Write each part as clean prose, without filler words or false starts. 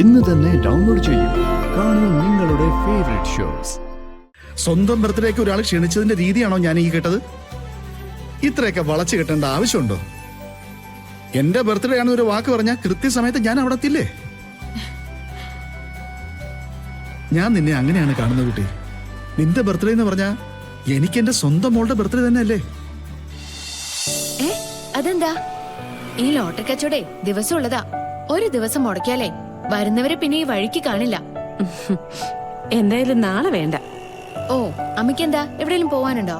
ഇന്ന് തന്നെ ഡൗൺലോഡ് ചെയ്യൂ. കാണൂ നിങ്ങളുടെ ഫേവറേറ്റ് ഷോസ്. സ്വന്തം ബർത്ത്ഡേക്ക് ഒരാൾ ക്ഷണിച്ചതിന്റെ രീതിയാണോ ഞാൻ ഈ കേട്ടത്? ഇത്രയൊക്കെ വളച്ചു കെട്ടേണ്ട ആവശ്യമുണ്ടോ? എന്റെ ബർത്ത്ഡേ ആണെന്ന് ഒരു വാക്ക് പറഞ്ഞാൽ കൃത്യസമയത്ത് ഞാൻ അവിടെ എത്തില്ലേ? ഞാൻ നിന്നെ അങ്ങനെയാണ് കാണുന്നത് കുട്ടി. നിന്റെ ബർത്ത്ഡേ എന്ന് പറഞ്ഞാ എനിക്ക് എന്റെ സ്വന്തം മോളുടെ ബർത്ത്ഡേ തന്നെ അല്ലേ? അതെന്താ? ഈ ലോട്ടറി കച്ചവടേ ദിവസം ഉള്ളതാ. ഒരു ദിവസം മുടക്കിയാലേ വരുന്നവരെ പിന്നെ ഈ വഴിക്ക് കാണില്ല. എന്തായാലും നാളെ വേണ്ട. ഓ, അമ്മയ്ക്കെന്താ എവിടെയെങ്കിലും പോവാനുണ്ടോ?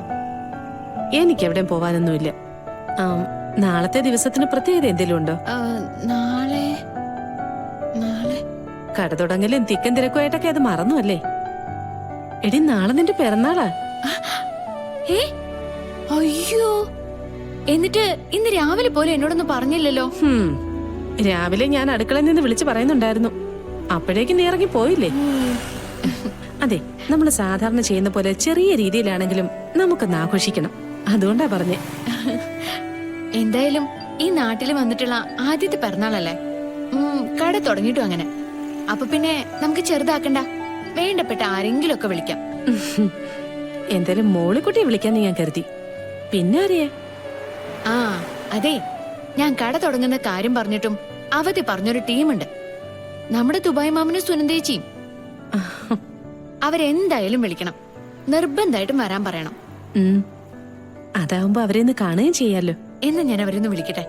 എനിക്ക് എവിടെയും പോവാനൊന്നുമില്ല. നാളത്തെ ദിവസത്തിന് പ്രത്യേകത എന്തെങ്കിലും ഉണ്ടോ? നാളെ കട തുടങ്ങലും തിക്കും തിരക്കുമായിട്ടൊക്കെ അത് മറന്നു അല്ലേ? എടി, നാളെ നിന്റെ പിറന്നാളാ. അയ്യോ, എന്നിട്ട് ഇന്ന് രാവിലെ പോലും എന്നോടൊന്നും പറഞ്ഞില്ലല്ലോ. രാവിലെ ഞാൻ അടുക്കളയിൽ നിന്ന് വിളിച്ചു പറയുന്നുണ്ടായിരുന്നു. അപ്പോഴേക്കും നീ ഇറങ്ങി പോയില്ലേ? അതെ, നമ്മൾ സാധാരണ ചെയ്യുന്ന പോലെ ചെറിയ രീതിയിലാണെങ്കിലും നമുക്കൊന്ന് ആഘോഷിക്കണം. അതുകൊണ്ടാ പറഞ്ഞേ. എന്തായാലും ഈ നാട്ടിൽ വന്നിട്ടുള്ള ആദ്യത്തെ പിറന്നാളല്ലേ. കട തുടങ്ങിയിട്ടും അങ്ങനെ. അപ്പൊ പിന്നെ നമുക്ക് ചെറുതാക്കണ്ട. വേണ്ടപ്പെട്ട ആരെങ്കിലും ഒക്കെ വിളിക്കാം. എന്തായാലും മോളിക്കുട്ടിയെ വിളിക്കാന്ന് ഞാൻ കരുതി. പിന്നെ അറിയേ? അതെ, ഞാൻ കട തുടങ്ങുന്ന കാര്യം പറഞ്ഞിട്ടും അവധി പറഞ്ഞൊരു ടീമുണ്ട്. നമ്മുടെ ദുബായ് മാമനും സുനന്ദേച്ചിയും. അവരെന്തായാലും വിളിക്കണം. നിർബന്ധമായിട്ടും വരാൻ പറയണം. അതാവുമ്പോ അവരെന്ന് കാണുകയും ചെയ്യാലോ. എന്ന് ഞാൻ അവരൊന്ന് വിളിക്കട്ടെ.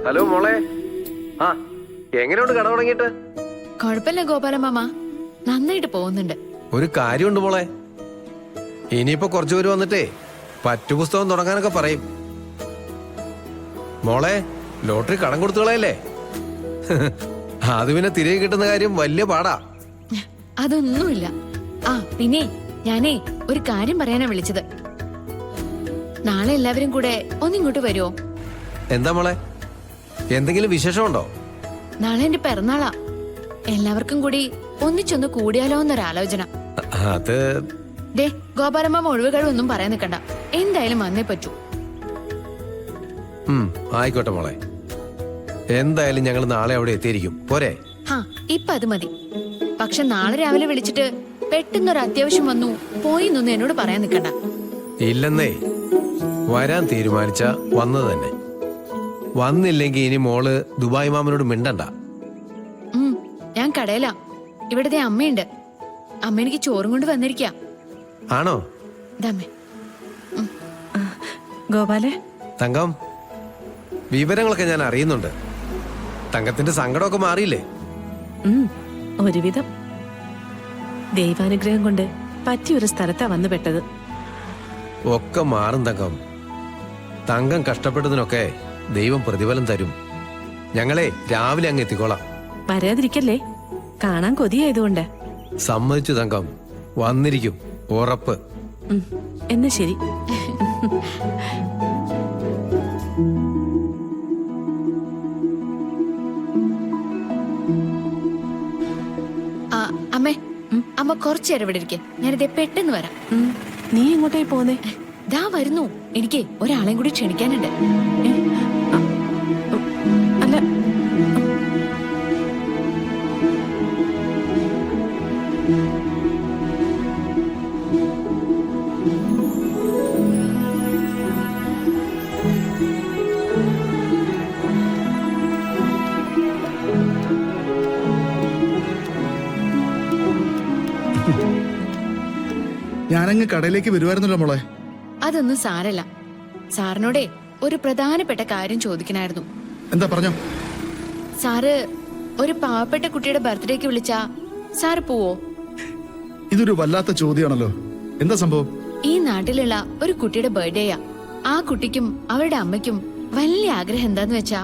ഹലോ മോളെ, എങ്ങനെയുണ്ട് കട തുടങ്ങിയിട്ട്? കുഴപ്പമില്ല ഗോപാല മാമ, നന്നായിട്ട് പോകുന്നുണ്ട്. ഒരു കാര്യമുണ്ട് മോളെ, ഇനിയിപ്പോ കുറച്ചു പേര് വന്നിട്ടേ പറ്റുപുസ്തകം തുടങ്ങാനൊക്കെ പറയും. മോളെ, ലോട്ടറി കടം കൊടുത്തു കളയല്ലേ? അത് പിന്നെ തിരികെ കിട്ടുന്ന കാര്യം വലിയ പാടാ. അതൊന്നുമില്ല. പിന്നെ ഞാനേ ഒരു കാര്യം പറയാനാ വിളിച്ചത്. നാളെ എല്ലാവരും കൂടെ ഒന്നിങ്ങോട്ട് വരുമോ? എന്താ മോളെ, എന്തെങ്കിലും വിശേഷമുണ്ടോ? നാളെ എന്റെ പിറന്നാളാ. എല്ലാവർക്കും കൂടി ഒന്നിച്ചൊന്ന് കൂടിയാലോ എന്നൊരാലോചന. അത് ഗോപാലമ്മ ഒഴിവുകളൊന്നും പറയാൻ നിൽക്കണ്ട. എന്തായാലും വന്നേ പറ്റൂ. ആയിക്കോട്ടെ മോളെ, എന്തായാലും ഞങ്ങൾ നാളെ അവിടെ എത്തിയിരിക്കും. പോരെ? ഇപ്പൊ അത് മതി. പക്ഷെ നാളെ രാവിലെ വിളിച്ചിട്ട് പെട്ടെന്നൊരു അത്യാവശ്യം വന്നു പോയിന്നൊന്നും എന്നോട് പറയാൻ നിൽക്കണ്ട. ഇല്ലെന്നേ, വരാൻ തീരുമാനിച്ച വന്നത് തന്നെ. വന്നില്ലെങ്കിൽ ഇനി മോള് ദുബായ് മാമനോട് മിണ്ടണ്ട. ഞാൻ കടയിലാ. ഇവിടത്തെ അമ്മയുണ്ട്. അമ്മ എനിക്ക് ചോറും കൊണ്ട് വന്നിരിക്കാ. ആണോ? ഗോപാലെ, തങ്കം, വിവരങ്ങളൊക്കെ ഞാൻ അറിയുന്നുണ്ട്. തങ്കത്തിന്റെ സങ്കടമൊക്കെ മാറിയില്ലേ? ഒരുവിധം. ദൈവാനുഗ്രഹം കൊണ്ട് പറ്റിയൊരു സ്ഥലത്താ വന്നു പെട്ടത്. ഒക്കെ മാറും തങ്കം. തങ്കം കഷ്ടപ്പെട്ടതിനൊക്കെ ദൈവം പ്രതിഫലം തരും. ഞങ്ങളെ രാവിലെ അങ്ങ് എത്തിക്കോളാം. വരാതിരിക്കല്ലേ, കാണാൻ കൊതിയായതുകൊണ്ട്. സമ്മതിച്ചു തങ്കം, വന്നിരിക്കും, ഉറപ്പ്. എന്നാ ശരി. അമ്മേ, അമ്മ കുറച്ചേരം ഇവിടെ ഇരിക്കെ. ഞാനിതേ പെട്ടെന്ന് വരാം. നീ എങ്ങോട്ടായി പോന്നേ? ദാ വരുന്നു. എനിക്ക് ഒരാളെയും കൂടി ക്ഷണിക്കാനുണ്ട്. അല്ല, ഞാനങ്ങ് കടയിലേക്ക് വരുമായിരുന്നല്ലോ മോളെ. അതൊന്നും സാരല്ല. സാറിനോടെ ഒരു പ്രധാനപ്പെട്ട കാര്യം ചോദിക്കണായിരുന്നു. എന്താ പറഞ്ഞോ? സാറ് ഒരു പാവപ്പെട്ട കുട്ടിയുടെ ബർത്ത്ഡേക്ക് വിളിച്ചാ സാറ് പോവോ? ഇതൊരു വല്ലാത്ത ചോദ്യമാണല്ലോ. എന്താ സംഭവം? ഈ നാട്ടിലുള്ള ഒരു കുട്ടിയുടെ ബർത്ത്ഡേയാ. ആ കുട്ടിക്കും അവരുടെ അമ്മയ്ക്കും വലിയ ആഗ്രഹം എന്താന്ന് വെച്ചാ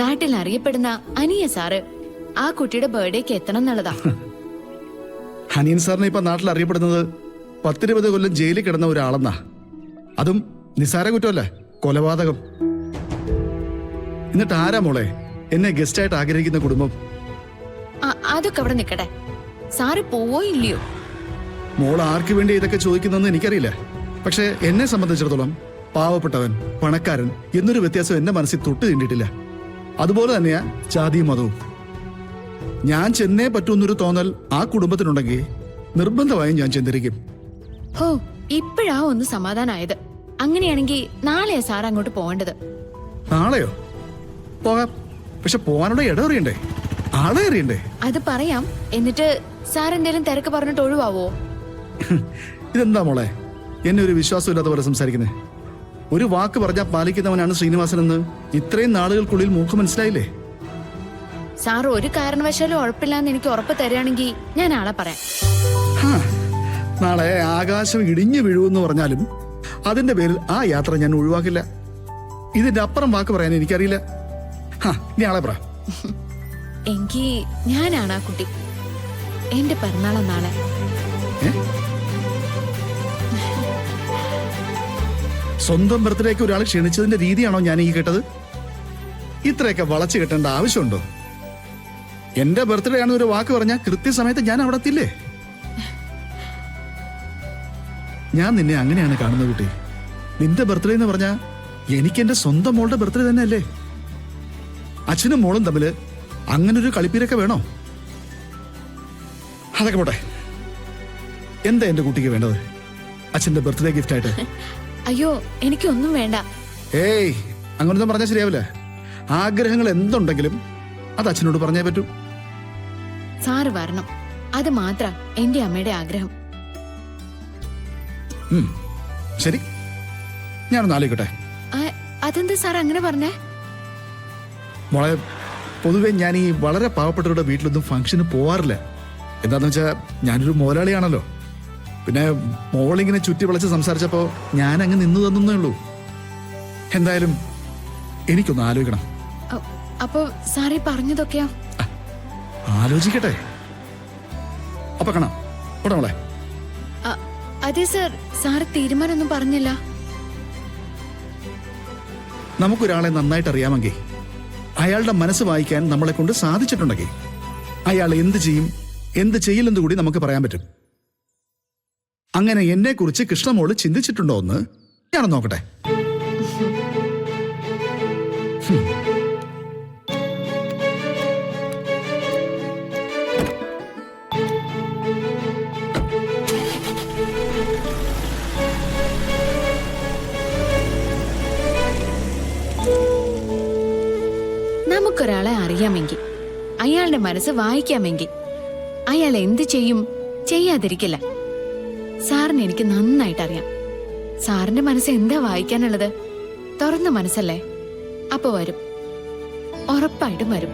നാട്ടിൽ അറിയപ്പെടുന്ന അനിയ സാറ് ആ കുട്ടിയുടെ ബർത്ത്ഡേക്ക് എത്തണം എന്നുള്ളതാ. ഹനീൻ സാറിനെ ഇപ്പൊ നാട്ടിൽ അറിയപ്പെടുന്നത് 10-20 കൊല്ലം ജയിലിൽ കിടന്ന ഒരാളെന്നാ. അതും നിസ്സാര കുറ്റമല്ലേ, കൊലപാതകം. എന്നിട്ട് ആരാ മോളെ എന്നെ ഗസ്റ്റായിട്ട് ആഗ്രഹിക്കുന്ന കുടുംബം? അതൊക്കെ അവിടെ നിക്കട്ടെ. സാറ് പോവോ ഇല്ലയോ? മോൾ ആർക്ക് വേണ്ടി ഇതൊക്കെ ചോദിക്കുന്നതെന്ന് എനിക്കറിയില്ല. പക്ഷെ എന്നെ സംബന്ധിച്ചിടത്തോളം പാവപ്പെട്ടവൻ പണക്കാരൻ എന്നൊരു വ്യത്യാസം എന്റെ മനസ്സിൽ തൊട്ട് തീണ്ടിട്ടില്ല. അതുപോലെ തന്നെയാ ജാതിയും മതവും. ഞാൻ ചെന്നേ പറ്റൂന്നൊരു തോന്നൽ ആ കുടുംബത്തിനുണ്ടെങ്കിൽ നിർബന്ധമായും ഞാൻ ചെന്നിരിക്കും. ഹോ, ഇപ്പോഴാ ഒന്ന് സമാധാനായത്. അങ്ങനെയാണെങ്കിൽ നാളെയാ സാർ അങ്ങോട്ട് പോവേണ്ടത്. നാളെയോ? പോകാം. പക്ഷെ പോകാനുള്ള ഇടം അറിയണ്ടേ, ആളെ അറിയണ്ടേ? അത് പറയാം. എന്നിട്ട് സാർ എന്തേലും തിരക്ക് പറഞ്ഞിട്ട് ഒഴിവാവോ? ഇതെന്താ മോളെ എന്നെ ഒരു വിശ്വാസമില്ലാത്ത പോലെ സംസാരിക്കുന്നത്? ഒരു വാക്ക് പറഞ്ഞാൽ പാലിക്കുന്നവനാണ് ശ്രീനിവാസൻ എന്ന് ഇത്രയും നാളുകൾക്കുള്ളിൽ മൂക്ക് മനസ്സിലായില്ലേ? സാർ ഒരു കാരണവശാലും ഉറപ്പില്ലാന്ന് എനിക്ക് ഉറപ്പ് തരികയാണെങ്കിൽ ഞാൻ ആളെ പറയാം. ഹാ, നാളെ ആകാശം ഇടിഞ്ഞു വീഴുമെന്ന് പറഞ്ഞാലും അതിന്റെ പേരിൽ ആ യാത്ര ഞാൻ ഒഴിവാക്കില്ല. ഇതിന്റെ അപ്പുറം വാക്ക് പറയാൻ എനിക്കറിയില്ല. ഇനി ആളെ പറ. എങ്കി ഞാനാണ് ആ കുട്ടി. എന്റെ പിറന്നാളാ നാളെ. സ്വന്തം ബർത്ത്ഡേക്ക് ഒരാൾ ക്ഷണിച്ചതിന്റെ രീതിയാണോ ഞാൻ ഈ കേട്ടത്? ഇത്രയൊക്കെ വളച്ചു കെട്ടേണ്ട ആവശ്യമുണ്ടോ? എന്റെ ബർത്ത്ഡേ ആണെന്ന് ഒരു വാക്ക് പറഞ്ഞാൽ കൃത്യസമയത്ത് ഞാൻ അവിടെ എത്തില്ലേ? ഞാൻ നിന്നെ അങ്ങനെയാണ് കാണുന്നത് കുട്ടി. നിന്റെ ബർത്ത്ഡേ എന്ന് പറഞ്ഞാ എനിക്ക് എന്റെ സ്വന്തം മോളുടെ ബർത്ത്ഡേ തന്നെ അല്ലേ? അച്ഛനും മോളും തമ്മില് അങ്ങനൊരു കളിപ്പീരൊക്കെ വേണോ? അതൊക്കെ പോട്ടെ. എന്താ എന്റെ കുട്ടിക്ക് വേണ്ടത് അച്ഛന്റെ ബർത്ത്ഡേ ഗിഫ്റ്റ് ആയിട്ട്? അയ്യോ, എനിക്കൊന്നും വേണ്ട. ഏയ്, അങ്ങനൊന്നും പറഞ്ഞാൽ ശരിയാവില്ല. ആഗ്രഹങ്ങൾ എന്തുണ്ടെങ്കിലും അത് അച്ഛനോട് പറഞ്ഞേ പറ്റൂ. സാറ് വരണം, അത് മാത്ര എന്റെ അമ്മയുടെ ആഗ്രഹം. ശരി, ഞാനൊന്ന് ആലോചിക്കട്ടെ. അതെന്താ സാർ അങ്ങനെ പറഞ്ഞേ? മോളെ, പൊതുവെ ഞാൻ ഈ വളരെ പാവപ്പെട്ടവരുടെ വീട്ടിലൊന്നും ഫംഗ്ഷന് പോവാറില്ല. എന്താന്ന് വെച്ചാ ഞാനൊരു മുതലാളിയാണല്ലോ. പിന്നെ മോളിങ്ങനെ ചുറ്റി വിളച്ച് സംസാരിച്ചപ്പോ ഞാൻ അങ്ങ് നിന്നു തന്നേ ഉള്ളൂ. എന്തായാലും എനിക്കൊന്ന് ആലോചിക്കണം. അപ്പൊ സാറേ പറഞ്ഞതൊക്കെയാ? ആലോചിക്കട്ടെ. അപ്പൊ കാണാം. മോളെ, അതെ സർ, സാറ് തീരുമാനമൊന്നും പറഞ്ഞില്ല. നമുക്കൊരാളെ നന്നായിട്ട് അറിയാമെങ്കിൽ അയാളുടെ മനസ്സ് വായിക്കാൻ നമ്മളെ കൊണ്ട് സാധിച്ചിട്ടുണ്ടെങ്കിൽ അയാൾ എന്ത് ചെയ്യും എന്ത് ചെയ്യില്ലെന്ന് കൂടി നമുക്ക് പറയാൻ പറ്റും. അങ്ങനെ എന്നെ കുറിച്ച് കൃഷ്ണമോള് ചിന്തിച്ചിട്ടുണ്ടോ എന്ന് ഞാനൊന്ന് നോക്കട്ടെ. നമുക്കൊരാളെ അറിയാമെങ്കിൽ അയാളുടെ മനസ്സ് വായിക്കാമെങ്കിൽ അയാൾ എന്ത് ചെയ്യും ചെയ്യാതിരിക്കില്ല. സാറിന് എനിക്ക് നന്നായിട്ട് അറിയാം. സാറിന്റെ മനസ്സ് എന്താ വായിക്കാനുള്ളത്? തുറന്ന മനസ്സല്ലേ? അപ്പൊ വരും, ഉറപ്പായിട്ടും വരും.